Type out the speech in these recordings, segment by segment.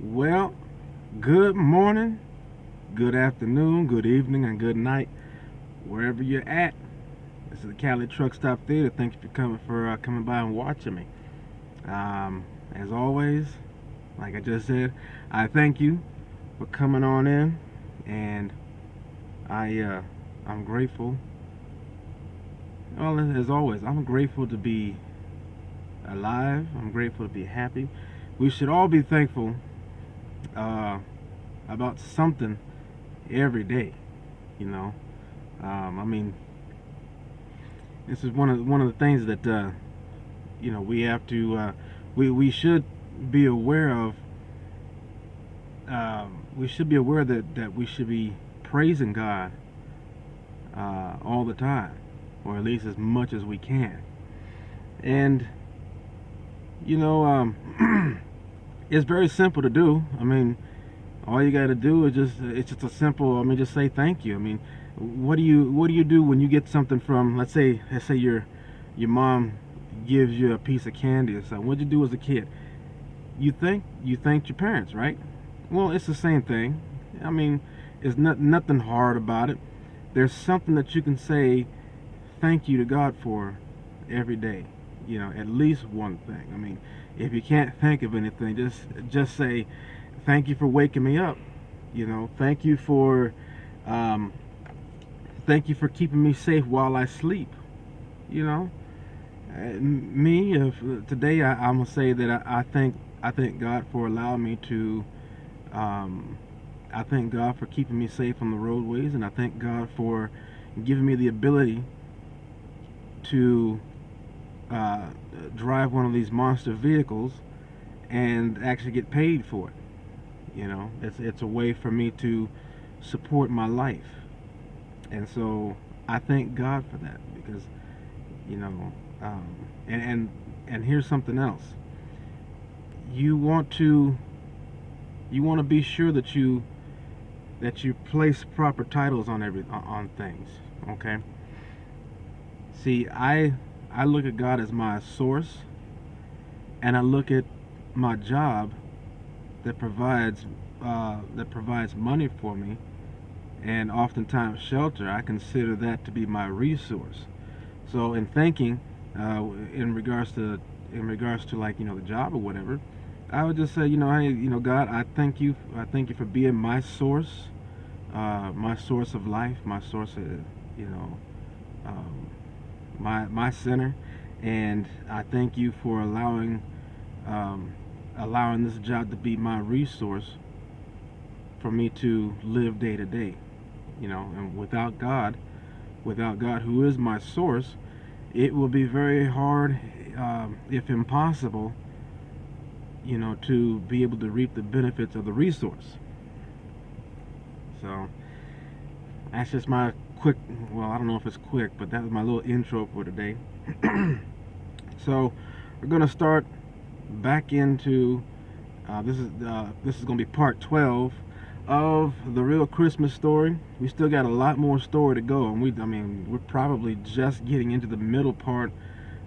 Well, good morning, good afternoon, good evening, and good night, wherever you're at. This is the Cali Truck Stop Theater. Thank you for coming by and watching me. As always, like I just said, I thank you for coming on in, and I'm grateful. Well, as always, I'm grateful to be alive. I'm grateful to be happy. We should all be thankful uh, about something every day. You know, I mean, this is one of the things that we have to we should be aware of. We should be aware that we should be praising God all the time, or at least as much as we can. And you know, it's very simple to do. I mean, all you got to do is it's just a simple. I mean, just say thank you. I mean, what do you do when you get something from, let's say your mom gives you a piece of candy or something? What'd you do as a kid? You thanked your parents, right? Well, it's the same thing. I mean, it's nothing hard about it. There's something that you can say thank you to God for every day. You know, at least one thing. I mean, if you can't think of anything, just say thank you for waking me up. You know, um, thank you for keeping me safe while I sleep. You know, me today I'm gonna say that I thank God for allowing me to. Um, I thank God for keeping me safe on the roadways, and I thank God for giving me the ability to uh, drive one of these monster vehicles and actually get paid for it. You know, it's a way for me to support my life, and so I thank God for that because you know, um, and here's something else. You want to be sure that you place proper titles on things. Okay. See, I look at God as my source, and I look at my job that provides money for me, and oftentimes shelter. I consider that to be my resource. So in thinking, in regards to like the job or whatever, I would just say hey God, I thank you for being my source of life, my source of you know um, my center, and I thank you for um, allowing this job to be my resource for me to live day to day. And without God, who is my source, it will be very hard, if impossible, to be able to reap the benefits of the resource. So that's just my quick, well, I don't know if it's quick, but that was my little intro for today. So we're going to start back into, this is going to be part 12 of the real Christmas story. We still got a lot more story to go, and we're probably just getting into the middle part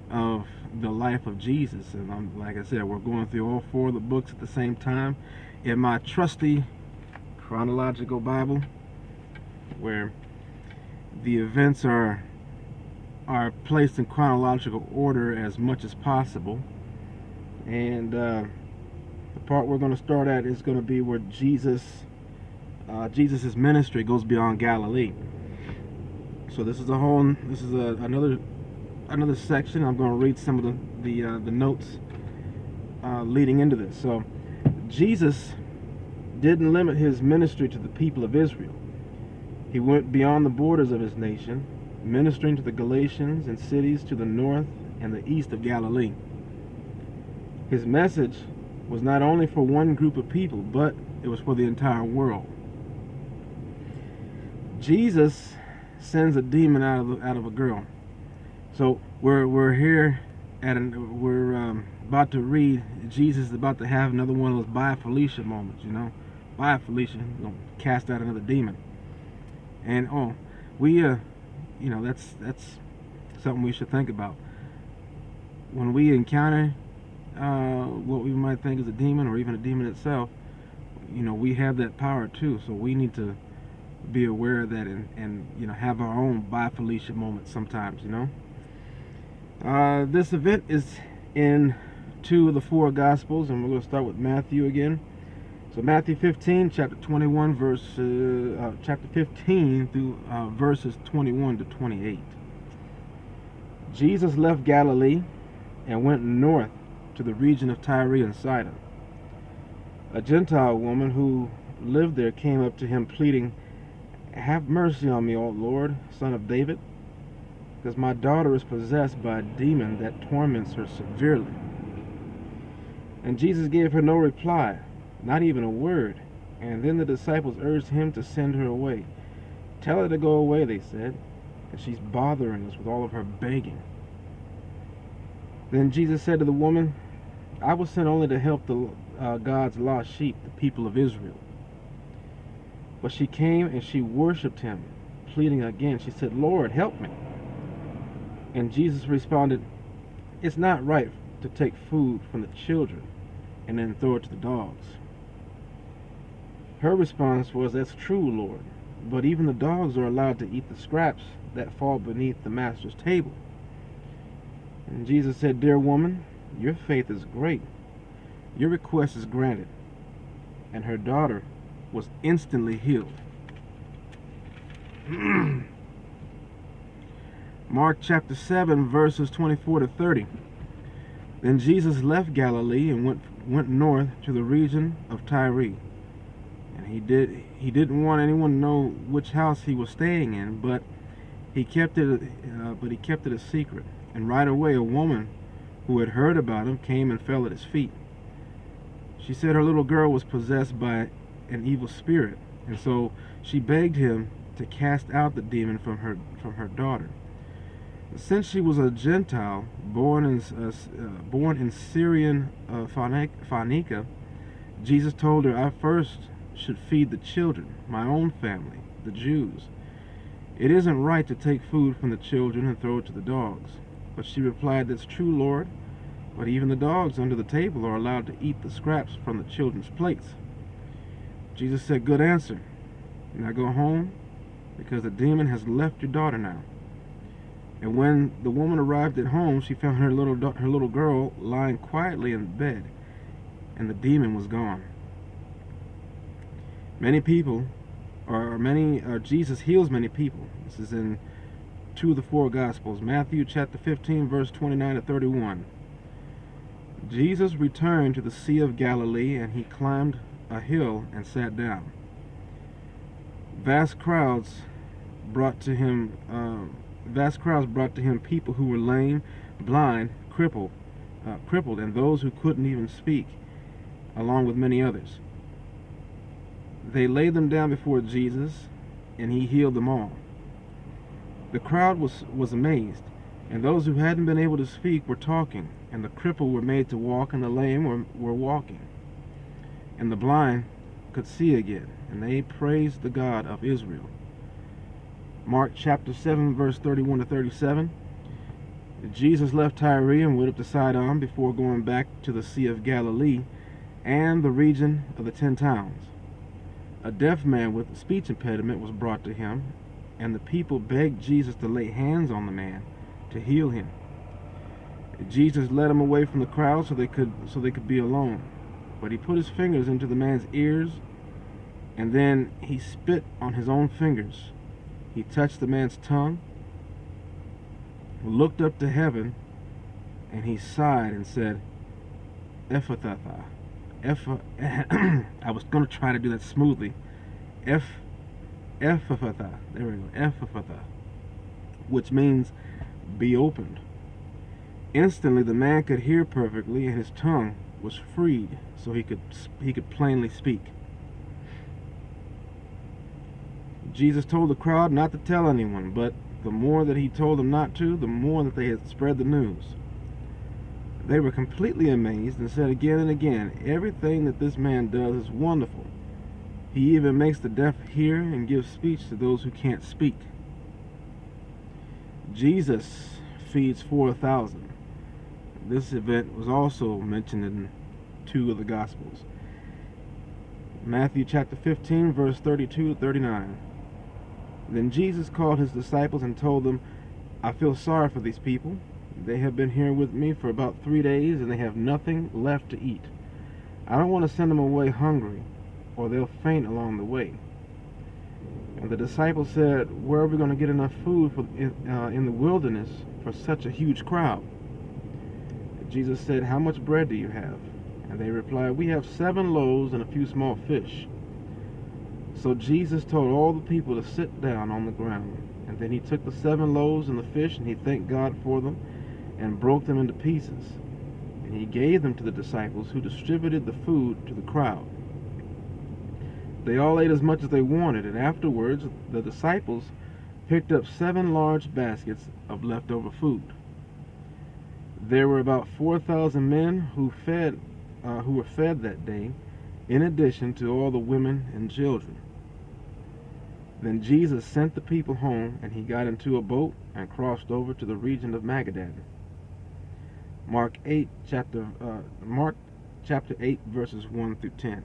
of the life of Jesus. And like I said, we're going through all four of the books at the same time in my trusty chronological Bible, where the events are placed in chronological order as much as possible. And the part we're going to start at is going to be where Jesus's ministry goes beyond Galilee. So this is another section. I'm going to read some of the notes leading into this. So Jesus didn't limit his ministry to the people of Israel. He went beyond the borders of his nation, ministering to the Galatians and cities to the north and the east of Galilee. His message was not only for one group of people, but it was for the entire world. Jesus sends a demon out of a girl. So we're here we're about to read. Jesus is about to have another one of those bye Felicia moments. Bye Felicia, gonna cast out another demon. And we that's something we should think about when we encounter what we might think is a demon or even a demon itself. we have that power too. So we need to be aware of that, and have our own bye Felicia moments sometimes. This event is in two of the four Gospels, and we're going to start with Matthew again. So Matthew 15, chapter 21, chapter 15 through verses 21 to 28. Jesus left Galilee and went north to the region of Tyre and Sidon. A Gentile woman who lived there came up to him pleading, "Have mercy on me, O Lord, Son of David, because my daughter is possessed by a demon that torments her severely." And Jesus gave her no reply, not even a word. And then the disciples urged him to send her away. "Tell her to go away," they said, "and she's bothering us with all of her begging." Then Jesus said to the woman, "I was sent only to help God's lost sheep, the people of Israel." But she came and she worshipped him, pleading again. She said, "Lord, help me." And Jesus responded, "It's not right to take food from the children and then throw it to the dogs." Her response was, "That's true, Lord, but even the dogs are allowed to eat the scraps that fall beneath the master's table." And Jesus said, "Dear woman, your faith is great. Your request is granted." And her daughter was instantly healed. Mark chapter 7, verses 24 to 30. Then Jesus left Galilee and went north to the region of Tyre. And he didn't want anyone to know which house he was staying in, but he kept it a secret. And right away a woman who had heard about him came and fell at his feet. She said her little girl was possessed by an evil spirit, and so she begged him to cast out the demon from her daughter. Since she was a Gentile born in Syrian Phoenicia, Jesus told her, "I first should feed the children, my own family, the Jews. It isn't right to take food from the children and throw it to the dogs." But she replied, "That's true, Lord, but even the dogs under the table are allowed to eat the scraps from the children's plates." Jesus said, "Good answer. Now go home, because the demon has left your daughter now." And when the woman arrived at home, she found her little girl lying quietly in bed, and the demon was gone. Jesus heals many people. This is in two of the four Gospels. Matthew chapter 15, verse 29 to 31. Jesus returned to the Sea of Galilee, and he climbed a hill and sat down. Vast crowds brought to him people who were lame, blind, crippled, and those who couldn't even speak, along with many others. They laid them down before Jesus, and he healed them all. The crowd was amazed, and those who hadn't been able to speak were talking, and the crippled were made to walk, and the lame were walking, and the blind could see again, and they praised the God of Israel. Mark chapter 7, verse 31 to 37. Jesus left Tyre and went up to Sidon before going back to the Sea of Galilee and the region of the 10 towns. A deaf man with a speech impediment was brought to him, and the people begged Jesus to lay hands on the man to heal him. Jesus led him away from the crowd so they could be alone. But he put his fingers into the man's ears, and then he spit on his own fingers. He touched the man's tongue, looked up to heaven, and he sighed and said, "Ephatha." I was going to try to do that smoothly. Ephatha. There we go. Ephatha, which means be opened. Instantly the man could hear perfectly, and his tongue was freed, so he could plainly speak. Jesus told the crowd not to tell anyone, but the more that he told them not to, the more that they had spread the news. They were completely amazed and said again and again, "Everything that this man does is wonderful. He even makes the deaf hear and gives speech to those who can't speak." Jesus feeds 4,000. This event was also mentioned in two of the Gospels. Matthew chapter 15, verse 32 to 39. Then Jesus called his disciples and told them, I feel sorry for these people. They have been here with me for about 3 days, and they have nothing left to eat. I don't want to send them away hungry, or they'll faint along the way. And the disciples said, where are we going to get enough food in the wilderness for such a huge crowd? Jesus said, how much bread do you have? And they replied, we have 7 loaves and a few small fish. So Jesus told all the people to sit down on the ground. And then he took the 7 loaves and the fish, and he thanked God for them, and broke them into pieces. And he gave them to the disciples, who distributed the food to the crowd. They all ate as much as they wanted, and afterwards the disciples picked up 7 large baskets of leftover food. There were about 4,000 men who were fed that day, in addition to all the women and children. Then Jesus sent the people home, and he got into a boat and crossed over to the region of Magadan. Mark chapter 8, verses 1 through 10.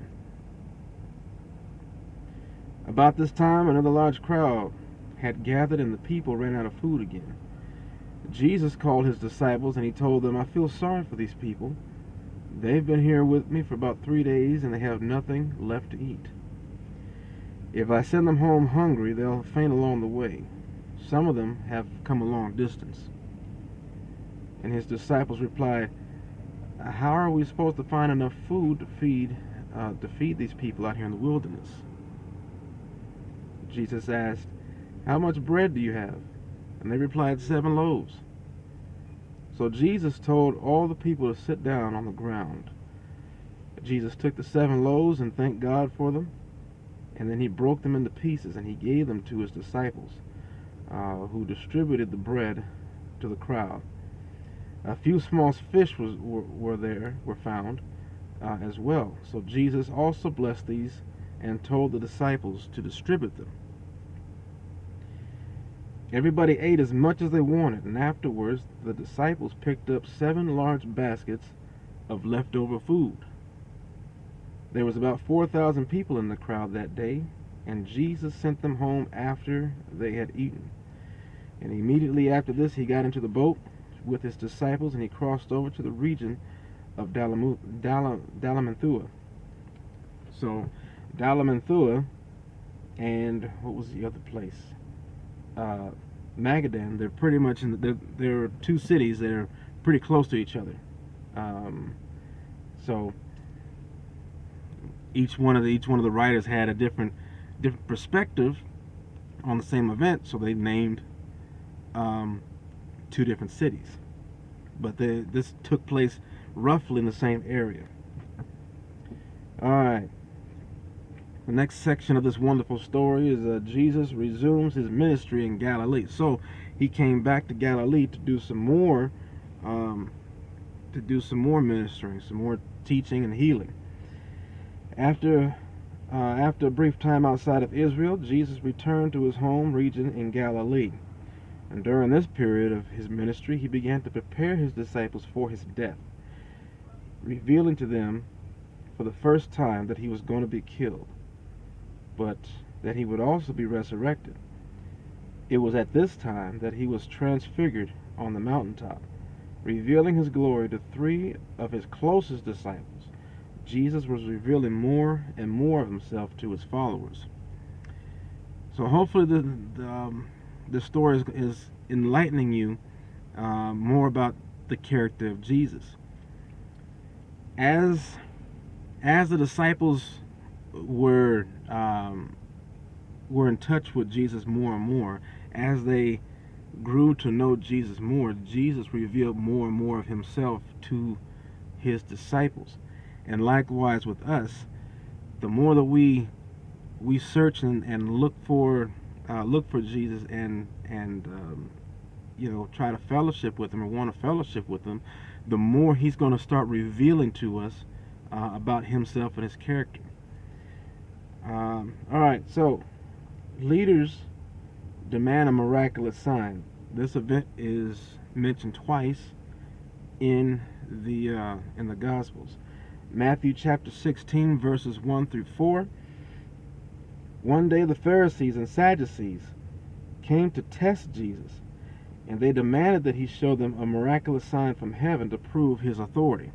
About this time, another large crowd had gathered, and the people ran out of food again. Jesus called his disciples, and he told them, I feel sorry for these people. They've been here with me for about 3 days, and they have nothing left to eat. If I send them home hungry, they'll faint along the way. Some of them have come a long distance. And his disciples replied, how are we supposed to find enough food to feed these people out here in the wilderness? Jesus asked, how much bread do you have? And they replied, 7 loaves. So Jesus told all the people to sit down on the ground. Jesus took the 7 loaves and thanked God for them, and then he broke them into pieces, and he gave them to his disciples, who distributed the bread to the crowd. A few small fish were found as well. So Jesus also blessed these and told the disciples to distribute them. Everybody ate as much as they wanted, and afterwards the disciples picked up 7 large baskets of leftover food. There was about 4,000 people in the crowd that day, and Jesus sent them home after they had eaten. And immediately after this, he got into the boat with his disciples, and he crossed over to the region of Dalmanutha. So, Dalmanutha, and what was the other place? Magadan. They're pretty much there are 2 cities that are pretty close to each other. So each one of the writers had a different perspective on the same event, so they named 2 different cities. But this took place roughly in the same area. All right. The next section of this wonderful story is Jesus resumes his ministry in Galilee. So he came back to Galilee to do some more ministering, some more teaching and healing. After a brief time outside of Israel, Jesus returned to his home region in Galilee. And during this period of his ministry, he began to prepare his disciples for his death, revealing to them for the first time that he was going to be killed, but that he would also be resurrected. It was at this time that he was transfigured on the mountaintop, revealing his glory to 3 of his closest disciples. Jesus was revealing more and more of himself to his followers. So hopefully the story is enlightening you more about the character of Jesus. As the disciples were in touch with Jesus more and more, as they grew to know Jesus more, Jesus revealed more and more of himself to his disciples. And likewise with us, the more that we search and look for Jesus and try to fellowship with him or want to fellowship with him, the more he's going to start revealing to us about himself and his character. All right, so leaders demand a miraculous sign. This event is mentioned twice in the Gospels. Matthew chapter 16, verses 1 through 4. One day the Pharisees and Sadducees came to test Jesus, and they demanded that he show them a miraculous sign from heaven to prove his authority.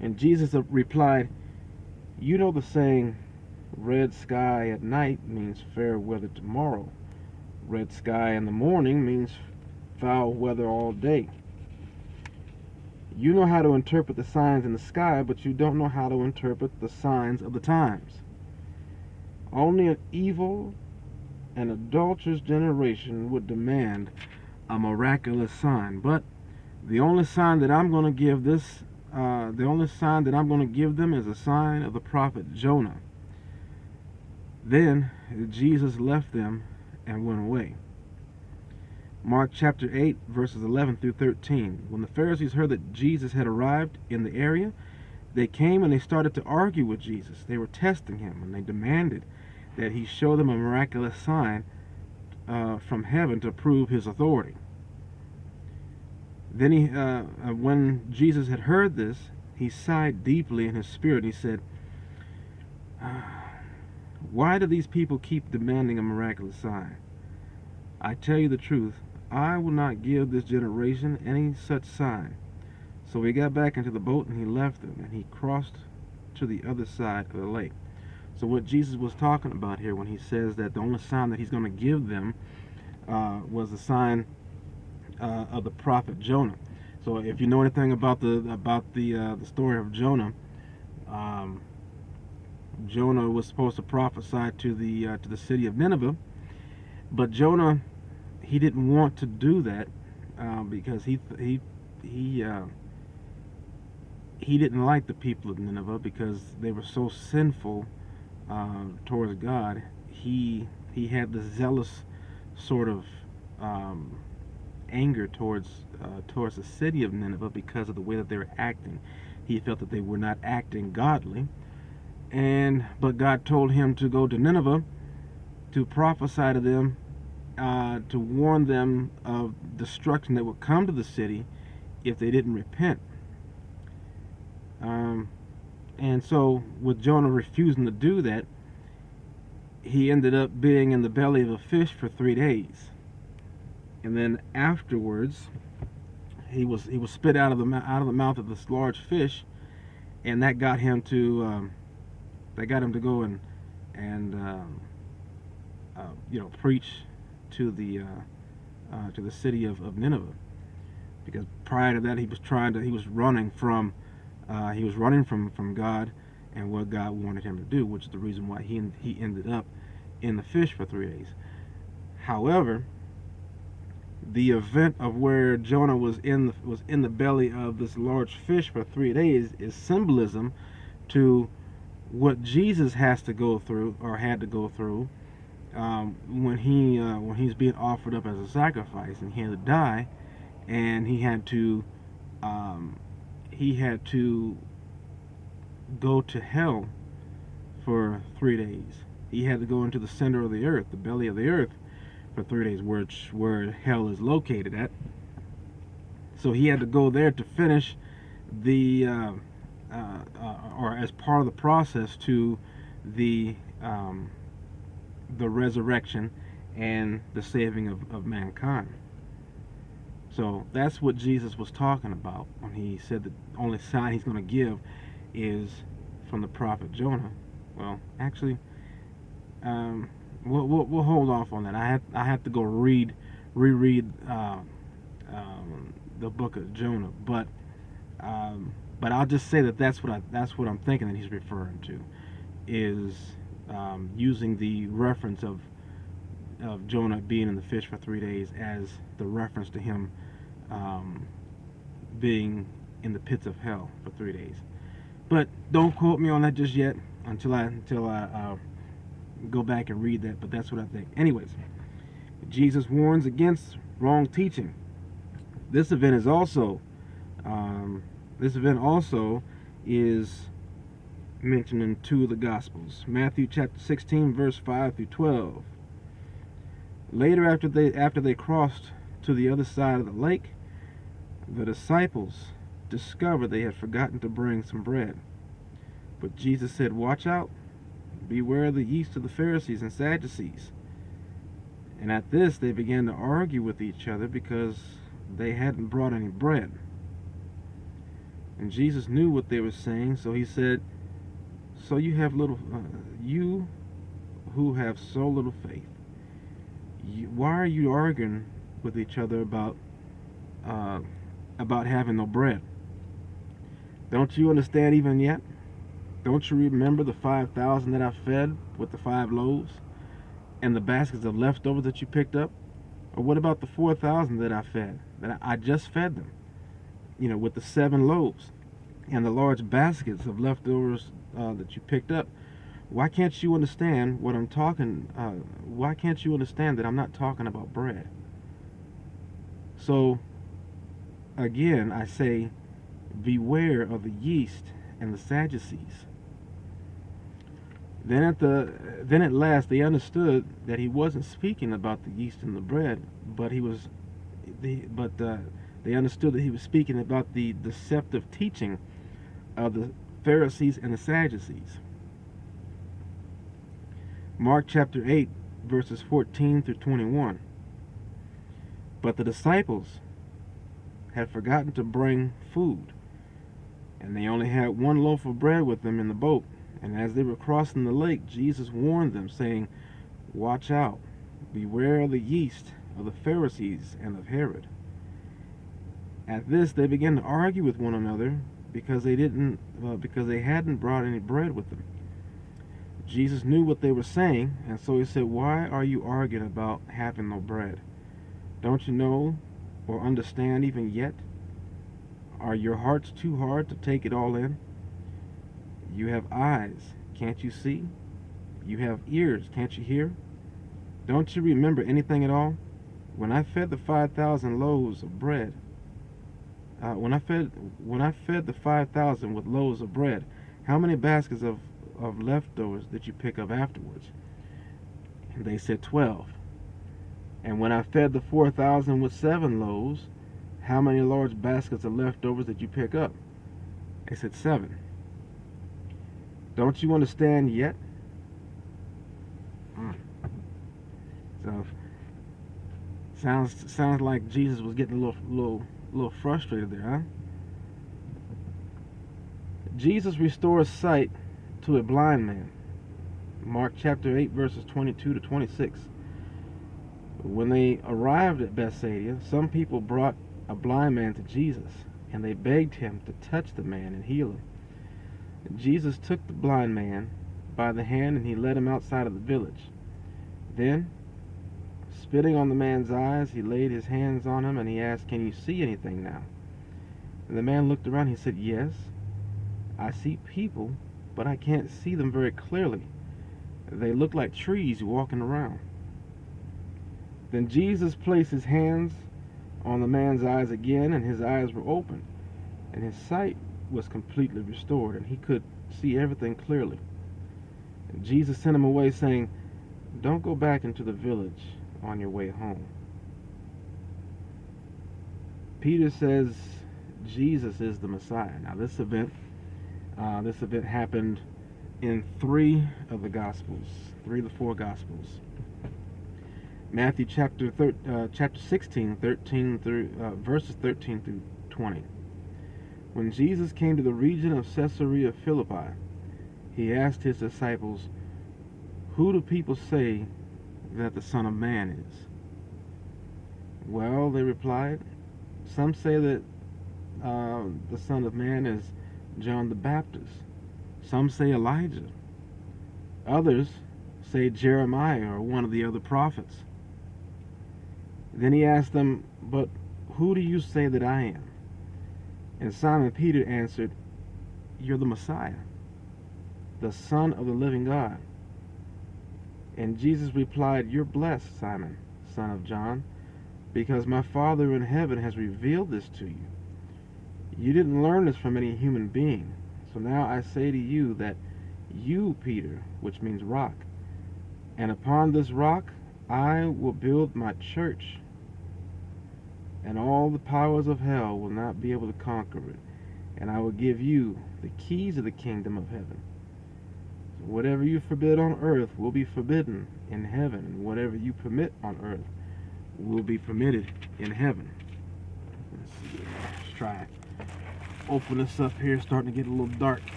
And Jesus replied, "You know the saying, red sky at night means fair weather tomorrow. Red sky in the morning means foul weather all day. You know how to interpret the signs in the sky, but you don't know how to interpret the signs of the times. Only an evil and adulterous generation would demand a miraculous sign. But the only sign that I'm going to give them is a sign of the prophet Jonah." Then Jesus left them and went away. Mark chapter 8, verses 11 through 13. When the Pharisees heard that Jesus had arrived in the area, they came and they started to argue with Jesus. They were testing him, and they demanded that he show them a miraculous sign from heaven to prove his authority. Then when Jesus had heard this, he sighed deeply in his spirit. He said, "Why do these people keep demanding a miraculous sign? I tell you the truth, I will not give this generation any such sign." So he got back into the boat and he left them, and he crossed to the other side of the lake. So what Jesus was talking about here when he says that the only sign that he's going to give them was the sign of the prophet Jonah. So if you know anything about the story of Jonah, Jonah was supposed to prophesy to the city of Nineveh, but Jonah, he didn't want to do that because he didn't like the people of Nineveh because they were so sinful towards God. He had the zealous sort of anger towards the city of Nineveh because of the way that they were acting. He felt that they were not acting godly, but God told him to go to Nineveh to prophesy to them, to warn them of destruction that would come to the city if they didn't repent. And so with Jonah refusing to do that, he ended up being in the belly of a fish for 3 days. And then afterwards, he was spit out of the mouth of this large fish, and that got him to go and preach to the city of Nineveh, because prior to that he was running from God and what God wanted him to do, which is the reason why he ended up in the fish for 3 days. However, the event of where Jonah was in the belly of this large fish for 3 days is symbolism to what Jesus has to go through, or had to go through, when he's being offered up as a sacrifice, and he had to die, and he had to go to hell for 3 days. He had to go into the center of the earth, the belly of the earth, for 3 days, where hell is located at. So he had to go there to finish or as part of the process to the resurrection and the saving of mankind. So that's what Jesus was talking about when he said the only sign he's going to give is from the prophet Jonah. Well, actually, we'll hold off on that. I have to go reread the book of Jonah, but I'll just say that's what I'm thinking that he's referring to, is using the reference of Jonah being in the fish for 3 days as the reference to him being in the pits of hell for 3 days. But don't quote me on that just yet until I go back and read that. But that's what I think. Anyways, Jesus warns against wrong teaching. This event also is mentioned in 2 of the Gospels. Matthew chapter 16, verse 5 through 12. Later, after they crossed to the other side of the lake, the disciples discovered they had forgotten to bring some bread. But Jesus said, "Watch out, beware of the yeast of the Pharisees and Sadducees." And at this they began to argue with each other because they hadn't brought any bread. And Jesus knew what they were saying, so he said, "So you have you who have so little faith, why are you arguing with each other about having no bread? Don't you understand even yet? Don't you remember the 5,000 that I fed with the 5 loaves and the baskets of leftovers that you picked up? Or what about the 4,000 that I fed, that I just fed them, with the 7 loaves and the large baskets of leftovers that you picked up? Why can't you understand what I'm talking? Why can't you understand that I'm not talking about bread?" So again, I say, beware of the yeast and the Sadducees. Then at last they understood that he wasn't speaking about the yeast and the bread, but they understood that he was speaking about the deceptive teaching of the Pharisees and the Sadducees. Mark chapter 8, verses 14 through 21. But the disciples had forgotten to bring food, and they only had 1 loaf of bread with them in the boat. And as they were crossing the lake, Jesus warned them, saying, "Watch out, beware of the yeast of the Pharisees and of Herod." At this they began to argue with one another because they hadn't brought any bread with them. Jesus knew what they were saying, and so he said, "Why are you arguing about having no bread? Don't you know or understand even yet? Are your hearts too hard to take it all in? You have eyes, can't you see? You have ears, can't you hear? Don't you remember anything at all? When I fed the 5,000 loaves of bread, when I fed the 5,000 with loaves of bread, how many baskets of leftovers did you pick up afterwards?" And they said, 12. "And when I fed the 4,000 with 7 loaves, how many large baskets of leftovers did you pick up?" They said, 7. "Don't you understand yet?" So sounds like Jesus was getting a little frustrated there, huh? Jesus restores sight to a blind man. Mark chapter 8, verses 22 to 26. When they arrived at Bethsaida, some people brought a blind man to Jesus, and they begged him to touch the man and heal him. And Jesus took the blind man by the hand, and he led him outside of the village. Then, spitting on the man's eyes, he laid his hands on him, and he asked, "Can you see anything now?" And the man looked around, and he said, "Yes, I see people, but I can't see them very clearly. They look like trees walking around." Then Jesus placed his hands on the man's eyes again, and his eyes were opened, and his sight was completely restored, and he could see everything clearly. And Jesus sent him away, saying, "Don't go back into the village on your way home." Peter says Jesus is the Messiah. Now this event happened in 3 of the Gospels, 3 of the 4 Gospels. Matthew chapter 16, verses 13 through 20. When Jesus came to the region of Caesarea Philippi, he asked his disciples, "Who do people say that the Son of Man is?" "Well," they replied, "some say that the Son of Man is John the Baptist. Some say Elijah. Others say Jeremiah or one of the other prophets." Then he asked them, "But who do you say that I am?" And Simon Peter answered, "You're the Messiah, the Son of the living God." And Jesus replied, "You're blessed, Simon, son of John, because my Father in heaven has revealed this to you. You didn't learn this from any human being. So now I say to you that you, Peter, which means rock, and upon this rock I will build my church, and all the powers of hell will not be able to conquer it. and I will give you the keys of the kingdom of heaven. So whatever you forbid on earth will be forbidden in heaven, and whatever you permit on earth will be permitted in heaven. Let's see. Let's try open this up here. It's starting to get a little dark.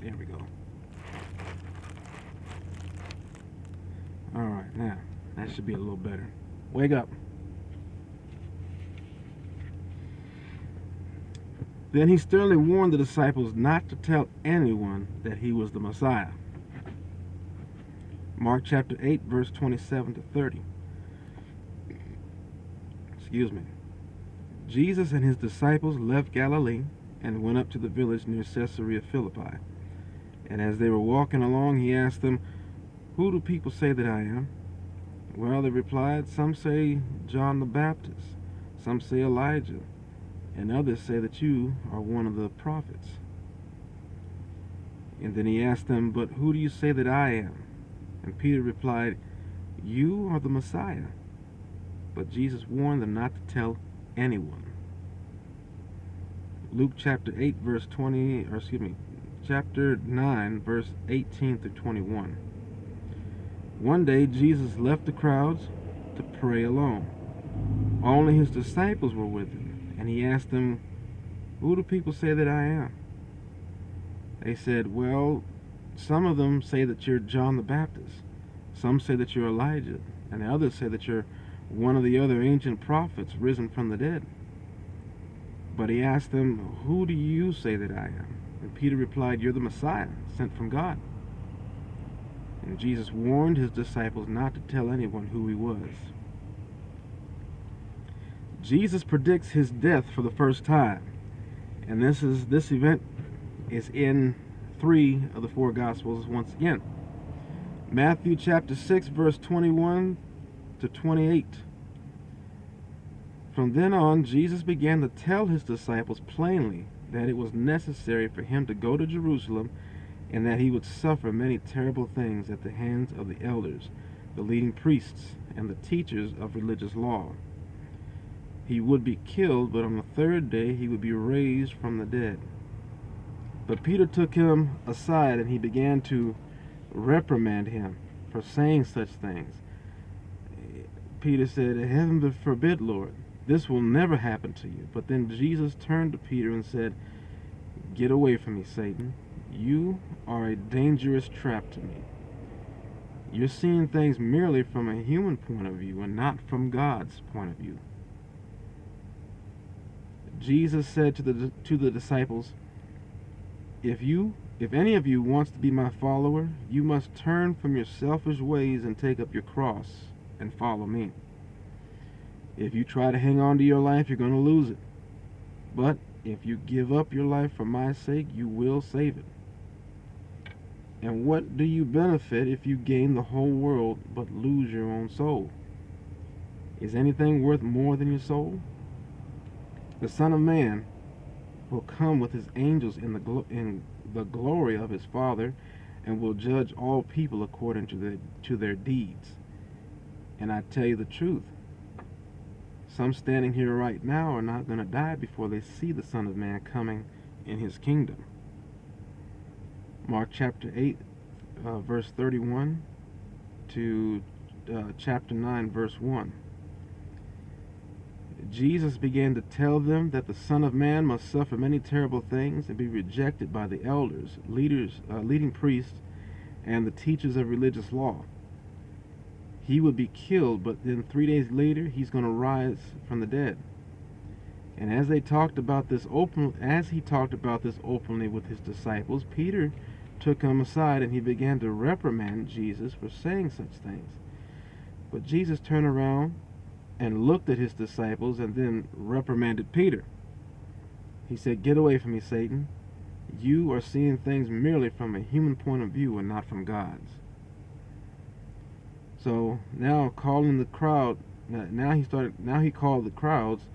There we go. Alright, now that should be a little better. Wake up. Then he sternly warned the disciples not to tell anyone that he was the Messiah. Mark chapter 8, verse 27 to 30. Excuse me. Jesus and his disciples left Galilee and went up to the village near Caesarea Philippi. And as they were walking along, he asked them, "Who do people say that I am?" Well, they replied, "Some say John the Baptist, some say Elijah, and others say that you are one of the prophets." And then he asked them, "But who do you say that I am?" And Peter replied, "You are the Messiah." But Jesus warned them not to tell anyone. Luke chapter 8 verse 20, or excuse me, chapter 9 verse 18 through 21. One day Jesus left the crowds to pray alone. Only his disciples were with him, and he asked them, "Who do people say that I am?" They said, "Well, some of them say that you're John the Baptist, some say that you're Elijah, and others say that you're one of the other ancient prophets risen from the dead." But he asked them, "Who do you say that I am?" And Peter replied, "You're the Messiah, sent from God." And Jesus warned his disciples not to tell anyone who he was. Jesus predicts his death for the first time, and this event is in 3 of the 4 Gospels once again. Matthew chapter 6 verse 21 to 28. From then on, Jesus began to tell his disciples plainly that it was necessary for him to go to Jerusalem and that he would suffer many terrible things at the hands of the elders, the leading priests, and the teachers of religious law. He would be killed, but on the 3rd day he would be raised from the dead. But Peter took him aside and he began to reprimand him for saying such things. Peter said, "Heaven forbid, Lord, this will never happen to you." But then Jesus turned to Peter and said, "Get away from me, Satan. You are a dangerous trap to me. You're seeing things merely from a human point of view and not from God's point of view." Jesus said to the disciples, If any of you wants to be my follower, you must turn from your selfish ways and take up your cross and follow me. If you try to hang on to your life, you're going to lose it. But if you give up your life for my sake, you will save it. And what do you benefit if you gain the whole world but lose your own soul? Is anything worth more than your soul? The Son of Man will come with his angels in the glory of his Father, and will judge all people according to their deeds. And I tell you the truth, some standing here right now are not going to die before they see the Son of Man coming in his kingdom. Mark chapter 8 verse 31 to chapter 9 verse 1. Jesus began to tell them that the Son of Man must suffer many terrible things and be rejected by the elders, leading priests, and the teachers of religious law. He would be killed, but then 3 days later, he's going to rise from the dead. And as he talked about this openly with his disciples, Peter took him aside and he began to reprimand Jesus for saying such things. But Jesus turned around and looked at his disciples and then reprimanded Peter. He said, "Get away from me, Satan. You are seeing things merely from a human point of view and not from God's." So now calling the crowd, now he called the crowds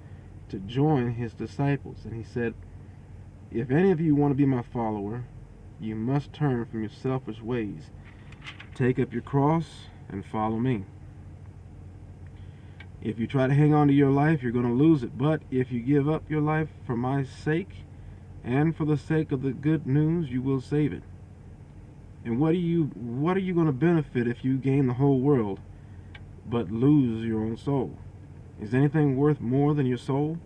to join his disciples, and he said, "If any of you want to be my follower, you must turn from your selfish ways, take up your cross, and follow me. If you try to hang on to your life, you're going to lose it. But if you give up your life for my sake, and for the sake of the good news, you will save it. And what are you going to benefit if you gain the whole world but lose your own soul? Is anything worth more than your soul?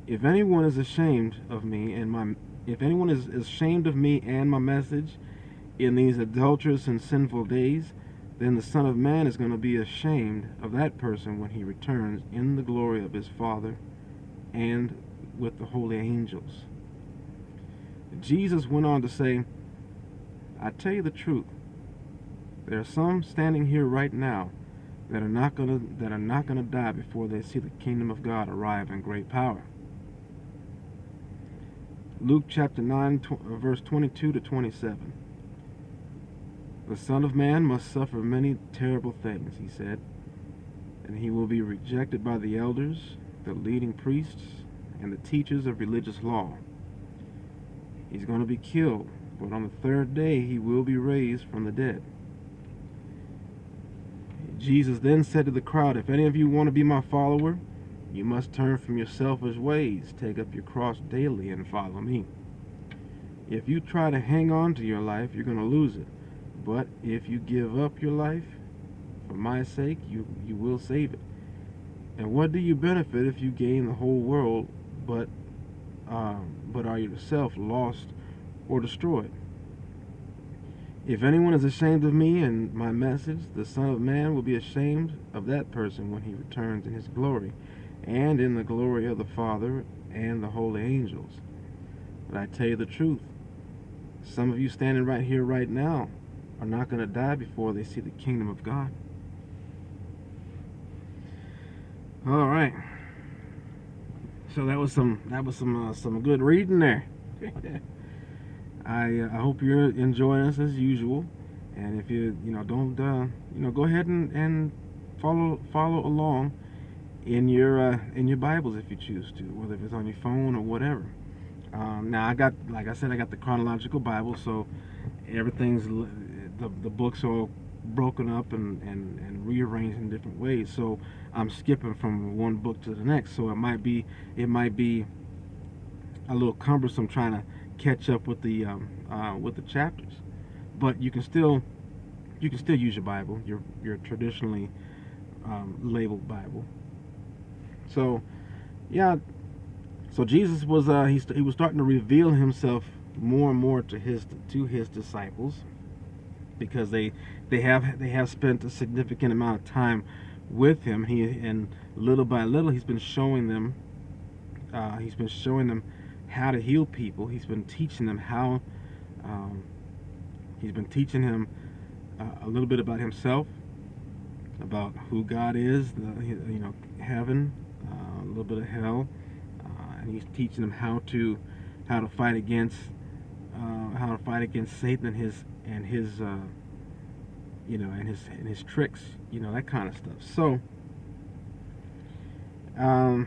If anyone is ashamed of me and my message in these adulterous and sinful days, then the Son of Man is going to be ashamed of that person when he returns in the glory of his Father and with the holy angels. Jesus went on to say, I tell you the truth, there are some standing here right now that are not going to die before they see the kingdom of God arrive in great power. Luke chapter 9, verse 22 to 27. The Son of Man must suffer many terrible things, he said, and he will be rejected by the elders, the leading priests, and the teachers of religious law. He's going to be killed, but on the third day he will be raised from the dead. Jesus then said to the crowd, if any of you want to be my follower, you must turn from your selfish ways, take up your cross daily, and follow me. If you try to hang on to your life, you're going to lose it. But if you give up your life for my sake, you will save it. And what do you benefit if you gain the whole world, but are yourself lost or destroyed? If anyone is ashamed of me and my message, the Son of Man will be ashamed of that person when he returns in his glory, and in the glory of the Father and the holy angels. But I tell you the truth, some of you standing right here right now are not going to die before they see the kingdom of God. All right. So that was some good reading there. I hope you're enjoying us as usual, and if you don't go ahead and follow along in your Bibles if you choose to, whether it's on your phone or whatever. Now I got the chronological Bible, so everything's the books are all broken up and rearranged in different ways. So I'm skipping from one book to the next. So it might be a little cumbersome trying to catch up with the chapters, but you can still use your Bible, your traditionally labeled Bible. So yeah, so Jesus was he was starting to reveal himself more and more to his disciples, because they have spent a significant amount of time with him. And little by little he's been showing them how to heal people. He's been teaching them how. He's been teaching him a little bit about himself, about who God is, heaven, a little bit of hell, and he's teaching them how to fight against Satan and his tricks, that kind of stuff. So on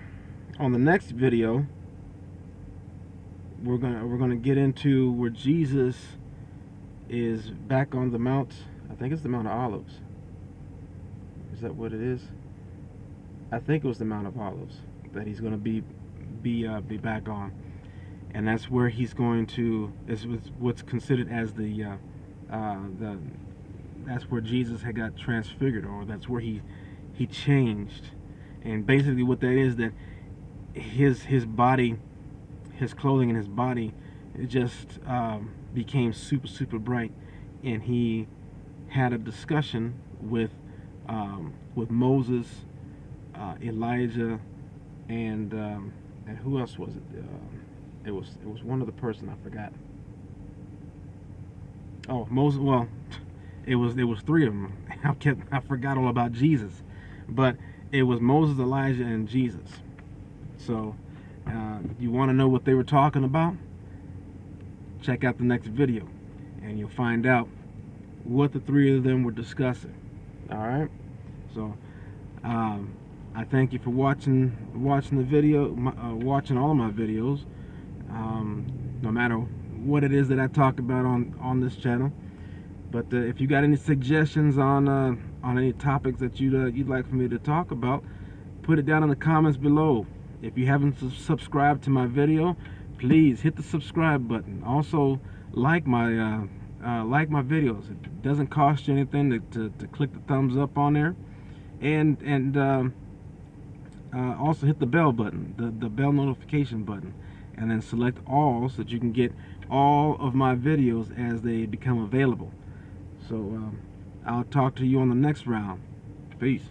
the next video, we're gonna get into where Jesus is back on the Mount. I think it's the Mount of Olives. Is that what it is? I think it was the Mount of Olives that he's going to be back on, and that's where he's going to. Is what's considered as that's where Jesus had got transfigured, or that's where he changed. And basically what that is, that his body, his clothing and his body, it just became super bright, and he had a discussion with Moses, Elijah, and who else was it? It was one other person, I forgot. Oh, Moses. Well, it was three of them. I forgot all about Jesus, but it was Moses, Elijah, and Jesus. So you want to know what they were talking about? Check out the next video, and you'll find out what the three of them were discussing. All right. So I thank you for watching the video, watching all of my videos, no matter what it is that I talk about on this channel. But if you got any suggestions on any topics that you'd like for me to talk about, put it down in the comments below. If you haven't subscribed to my video, please hit the subscribe button. Also, like my videos. It doesn't cost you anything to click the thumbs up on there, and also hit the bell button, the bell notification button, and then select all so that you can get all of my videos as they become available. So I'll talk to you on the next round. Peace.